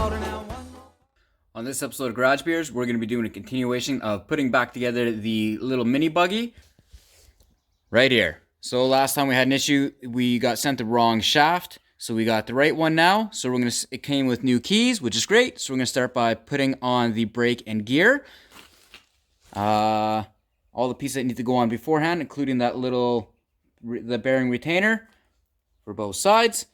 louder now. On this episode of Garage Beers, we're going to be doing a continuation of putting back together the little mini buggy right here. So last time we had an issue, we got sent the wrong shaft. So we got the right one now. So it came with new keys, which is great. So we're going to start by putting on the brake and gear. All the pieces that need to go on beforehand, including that the bearing retainer for both sides.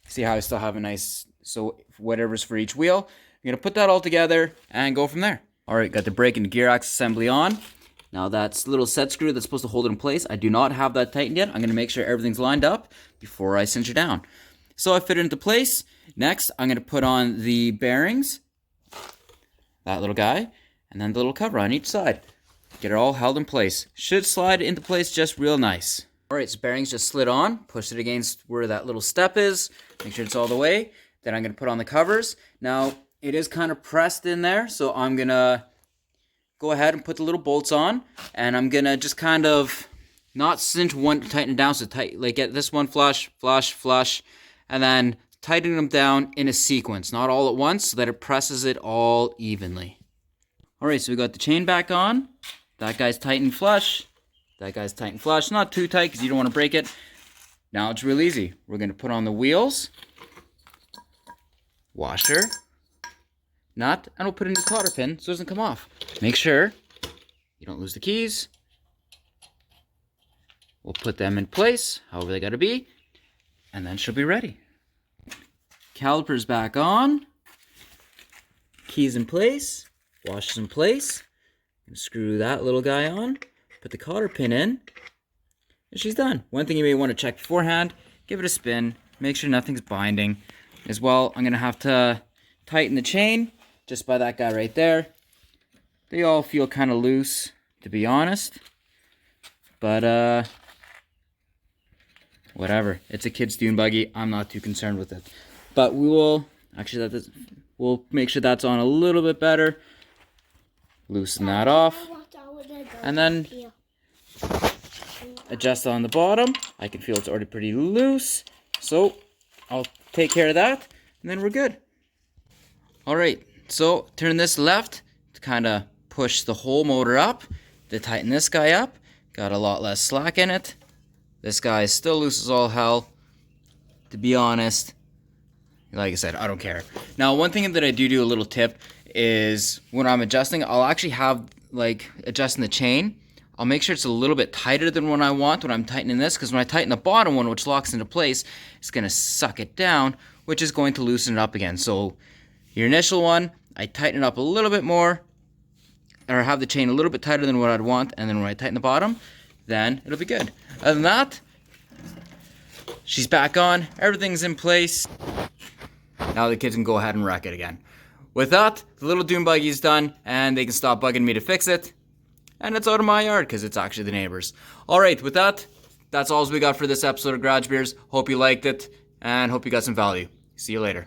See how I still have a nice, so whatever's for each wheel. I'm going to put that all together and go from there. All right, got the brake and gear axle assembly on. Now that's little set screw that's supposed to hold it in place. I do not have that tightened yet. I'm going to make sure everything's lined up before I cinch it down. So I fit it into place. Next, I'm going to put on the bearings, that little guy, and then the little cover on each side. Get it all held in place. Should slide into place just real nice. All right, so bearings just slid on. Push it against where that little step is. Make sure it's all the way. Then I'm going to put on the covers. Now, it is kind of pressed in there, so I'm going to go ahead and put the little bolts on, and I'm gonna just kind of not cinch one to tighten it down, so tight, like get this one flush, flush, flush, and then tighten them down in a sequence, not all at once, so that it presses it all evenly. All right, so we got the chain back on. That guy's tight and flush. That guy's tight and flush. Not too tight because you don't want to break it. Now it's real easy. We're gonna put on the wheels, washer, nut, and we'll put in the cotter pin so it doesn't come off. Make sure you don't lose the keys. We'll put them in place, however they gotta be, and then she'll be ready. Calipers back on. Keys in place. Washers in place. And screw that little guy on. Put the cotter pin in. And she's done. One thing you may want to check beforehand, give it a spin. Make sure nothing's binding. As well, I'm gonna have to tighten the chain just by that guy right there. They all feel kind of loose, to be honest. But, whatever. It's a kid's dune buggy. I'm not too concerned with it. But we will, actually, we'll make sure that's on a little bit better. Loosen that off. And then adjust on the bottom. I can feel it's already pretty loose. So, I'll take care of that, and then we're good. All right. So turn this left to kind of push the whole motor up. To tighten this guy up. Got a lot less slack in it. This guy is still loose as all hell. To be honest, like I said, I don't care. Now, one thing that I do a little tip is when I'm adjusting, I'll actually have like adjusting the chain. I'll make sure it's a little bit tighter than what I want when I'm tightening this, because when I tighten the bottom one, which locks into place, it's going to suck it down, which is going to loosen it up again. So your initial one, I tighten it up a little bit more, or have the chain a little bit tighter than what I'd want, and then when I tighten the bottom, then it'll be good. Other than that, she's back on, everything's in place. Now the kids can go ahead and wreck it again. With that, the little dune buggy's done, and they can stop bugging me to fix it. And it's out of my yard, because it's actually the neighbors. Alright, with that, that's all we got for this episode of Garage Beers. Hope you liked it, and hope you got some value. See you later.